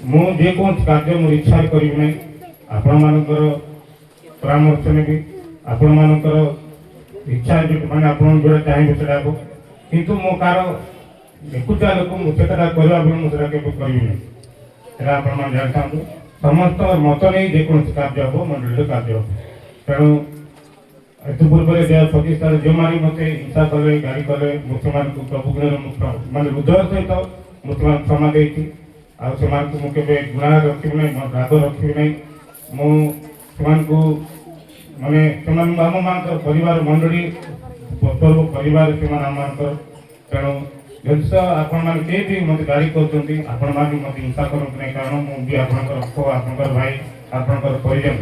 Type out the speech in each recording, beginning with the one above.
ମୁଁ ଯେକୌଣସି କାର୍ଯ୍ୟ ମୋର ଇଚ୍ଛାରେ କରିବି ନାହିଁ। ଆପଣମାନଙ୍କର ପରାମର୍ଶ ନେବି, ଆପଣମାନଙ୍କର ଇଚ୍ଛା ମାନେ ଆପଣ ଯେଉଁଟା ଚାହିଁବେ ସେଇଟା ହେବ। କିନ୍ତୁ ମୁଁ କାହାର ଏକୁଟିଆ ଲୋକ ମୁଁ ସେଟା କରିବା ପାଇଁ ମୁଁ ସେଟା କେବେ କରିବି ନାହିଁ। ସେଟା ଆପଣମାନେ ଜାଣିଥାନ୍ତୁ। ସମସ୍ତଙ୍କ ମତ ନେଇ ଯେକୌଣସି କାର୍ଯ୍ୟ ହେବ, ମଣ୍ଡଳୀର କାର୍ଯ୍ୟ ହେବ। ତେଣୁ ଏଥିପୂର୍ବରେ ପ୍ରତିଷ୍ଠାରେ ଯେଉଁମାନେ ମୋତେ ହିଂସା କଲେ, ଗାଳି କଲେ, ମୁଁ ସେମାନଙ୍କୁ ପ୍ରଭୁ ଗୁଣରେ ମାନେ ହୃଦୟ ସହିତ ମୁଁ ସେମାନଙ୍କୁ କ୍ଷମା ଦେଇଛି। ଆଉ ସେମାନଙ୍କୁ ମୁଁ କେବେ ଘୃଣା ରଖିବି ନାହିଁ, ରାଗ ରଖିବି ନାହିଁ। ମୁଁ ସେମାନଙ୍କୁ ମାନେ ସେମାନେ ଆମମାନଙ୍କର ପରିବାର ମଣ୍ଡଳୀ ପର୍ବ ପରିବାର ସେମାନେ ଆମମାନଙ୍କର। ତେଣୁ ଯଦି ଆପଣମାନେ କେହି ବି ମୋତେ ଗାଳି କରୁଛନ୍ତି, ଆପଣମାନେ ମୋତେ ହିଂସା କରନ୍ତୁ ନାହିଁ। କାରଣ ମୁଁ ବି ଆପଣଙ୍କର ପୁଅ, ଆପଣଙ୍କର ଭାଇ, ଆପଣଙ୍କର ପରିଜନ।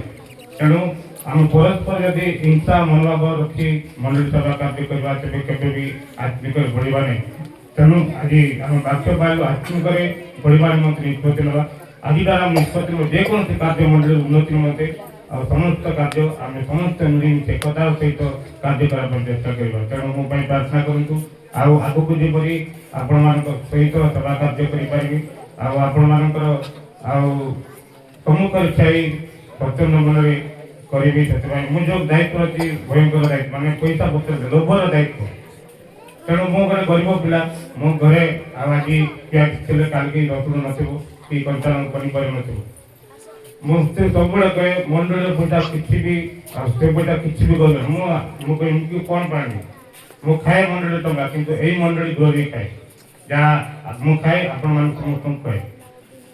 ତେଣୁ ଆମେ ପରସ୍ପର ଯଦି ହିଂସା ମନୋଭାବ ରଖି ମଣ୍ଡଳୀ ସେବା କାର୍ଯ୍ୟ କରିବା, ତେବେ କେବେ ବି ଆତ୍ମିକରେ ବଢ଼ିବା ନାହିଁ। ତେଣୁ ଆଜି ଆମେ ବାକ୍ୟ ପାଇଲୁ ଆତ୍ମିକରେ ବଢ଼ିବାର ନିମନ୍ତେ ନିଷ୍ପତ୍ତି ନେବା। ଆଜି ଦ୍ୱାରା ନିଷ୍ପତ୍ତି ନେବା ଯେକୌଣସି କାର୍ଯ୍ୟ ମଣ୍ଡଳୀ ଉନ୍ନତି ନିମନ୍ତେ ଆଉ ସମସ୍ତ କାର୍ଯ୍ୟ ଆମେ ସମସ୍ତେ ମିଳିମିଶି ଏକତାର ସହିତ କାର୍ଯ୍ୟ କରିବା ପାଇଁ ଚେଷ୍ଟା କରିବା। ତେଣୁ ମୋ ପାଇଁ ପ୍ରାର୍ଥନା କରନ୍ତୁ। ଆଉ ଆଗକୁ ଯେପରି ଆପଣମାନଙ୍କ ସହିତ ସେବା କାର୍ଯ୍ୟ କରିପାରିବି, ଆଉ ଆପଣମାନଙ୍କର ଆଉ ସମ୍ମୁଖରେ ଛାଇ ପ୍ରଚଣ୍ଡ ମନରେ କରିବି। ସେଥିପାଇଁ ମୁଁ ଯେଉଁ ଦାୟିତ୍ୱ ଅଛି ଭୟଙ୍କର ଦାୟିତ୍ୱ, ମାନେ ପଇସା ପତ୍ର ଲୋଭର ଦାୟିତ୍ୱ। ତେଣୁ ମୁଁ ଗୋଟେ ଗରିବ ପିଲା, ମୋ ଘରେ ଆଉ ଆଜି ପିଆଜ ଥିଲେ କାଲିକି ରସୁଣ ନଥିବ କି କଞ୍ଚା ପନିପରିବା ନଥିବ। ମୁଁ ସେ ସବୁବେଳେ କହେ ମଣ୍ଡଳୀର ପଇସା କିଛି ବି ଆଉ ସେ ପଇସା କିଛି ବି ଗଲେ ମୁଁ କହିବି କ'ଣ ପାଇବି। ମୁଁ ଖାଏ ମଣ୍ଡଳୀ ଟଙ୍କା, କିନ୍ତୁ ଏଇ ମଣ୍ଡଳୀ ଗ୍ଲୋରି ଖାଏ। ଯାହା ମୁଁ ଖାଏ ଆପଣମାନେ ସମସ୍ତଙ୍କୁ ଖାଏ।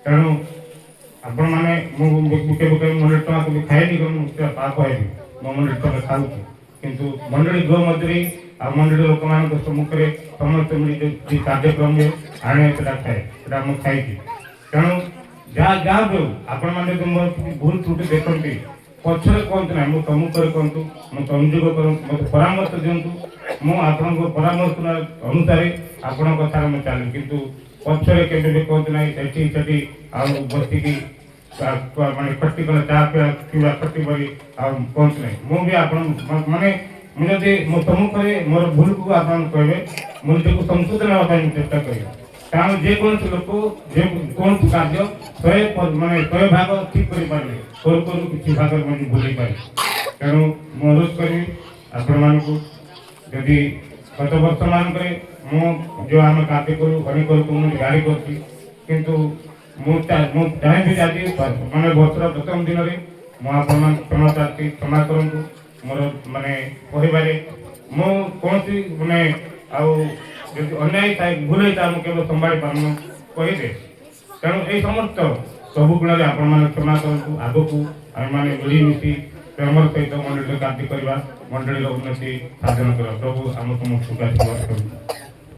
ତେଣୁ ଆପଣମାନେ ମୁଁ କେବେ କେବେ ମଣ୍ଡଳୀ ଟଙ୍କା କେବେ ଖାଏନି, ମୁଁ ପାପ ହେବି ମୋ ମଣ୍ଡଳୀ ଟଙ୍କା ଖାଉଛି। କିନ୍ତୁ ମଣ୍ଡଳୀ ଗୃହ ମଧ୍ୟରେ ଆଉ ମଣ୍ଡଳୀ ଲୋକମାନଙ୍କ ସମ୍ମୁଖରେ ସମସ୍ତେ ମିଳି ଯେଉଁ କାର୍ଯ୍ୟକ୍ରମରେ ଆଣେ ସେଟା ଖାଏ, ସେଟା ମୁଁ ଖାଇଛି। ତେଣୁ ଯାହା ବି ହଉ ଆପଣମାନେ ଯଦି ମୋର କିଛି ଭୁଲ ତ୍ରୁଟି ଦେଖନ୍ତି, ପଛରେ କୁହନ୍ତୁ ନାହିଁ, ମୁଁ ସମ୍ମୁଖରେ କୁହନ୍ତୁ, ମୁଁ ସଂଯୋଗ କରନ୍ତୁ, ମୋତେ ପରାମର୍ଶ ଦିଅନ୍ତୁ। ମୁଁ ଆପଣଙ୍କ ପରାମର୍ଶ ଅନୁସାରେ ଆପଣଙ୍କ କଥାରେ ମୁଁ ଚାଲିବି। କିନ୍ତୁ ପଛରେ କେବେ ବି କୁହନ୍ତୁ ନାହିଁ ସେଠି ଆଉ ବସିକି ମାନେ ଖଟି କଲେ ଚା ପିଇବା ଖଟି କରି ଆଉ କୁହନ୍ତୁ ନାହିଁ। ମୁଁ ବି ଆପଣ ମାନେ ମୁଁ ଯଦି ମୋ ସମ୍ମୁଖରେ ମୋର ଭୁଲକୁ ଆପଣ କହିବେ, ମୁଁ ନିଜକୁ ସଂଶୋଧନ ହେବା ପାଇଁ ଚେଷ୍ଟା କରିବି। କାରଣ ଯେକୌଣସି ଲୋକ ଯେକୌଣସି କାର୍ଯ୍ୟ 100 ଭାଗ ଠିକ୍ କରିପାରିବେ, କରୁ କିଛି ଭାଗରେ ମଧ୍ୟ ଭୁଲେଇ ପାରିବେ। ତେଣୁ ମୁଁ ଅନୁରୋଧ କରିବି ଆପଣମାନଙ୍କୁ, ଯଦି ଗତ ବର୍ଷମାନଙ୍କରେ ମୁଁ ଯେଉଁ ଆମେ କାର୍ଯ୍ୟ କରୁ ଅନେକ ଲୋକଙ୍କୁ ଗାଳି କରୁଛି, କିନ୍ତୁ ମୁଁ ଚାହିଁବି ଆଜି ମାନେ ବର୍ଷର ପ୍ରଥମ ଦିନରେ ମୁଁ ଆପଣମାନଙ୍କୁ କ୍ଷମା ପ୍ରାର୍ଥୀ, କ୍ଷମା କରନ୍ତୁ। ମୋର ମାନେ କହିବାରେ ମୁଁ କୌଣସି ମାନେ ଆଉ ଯଦି ଅନ୍ୟାୟ ଥାଏ ଭୁଲ ହେଇଥାଏ ମୁଁ କେବେ ସମ୍ଭାଳି ପାରୁନୁ କହିବେ। ତେଣୁ ଏଇ ସମସ୍ତ ସବୁ ଗୁଣରେ ଆପଣମାନେ କ୍ଷମା କରନ୍ତୁ। ଆଗକୁ ଆମେମାନେ ମିଳିମିଶି ପ୍ରେମର ସହିତ ମଣ୍ଡଳୀର କାର୍ଯ୍ୟ କରିବା, ମଣ୍ଡଳୀର ଉନ୍ନତି ସାଧନ କରିବା। ପ୍ରଭୁ ଆମ ସମସ୍ତଙ୍କୁ ଆଶୀର୍ବାଦ କରନ୍ତୁ।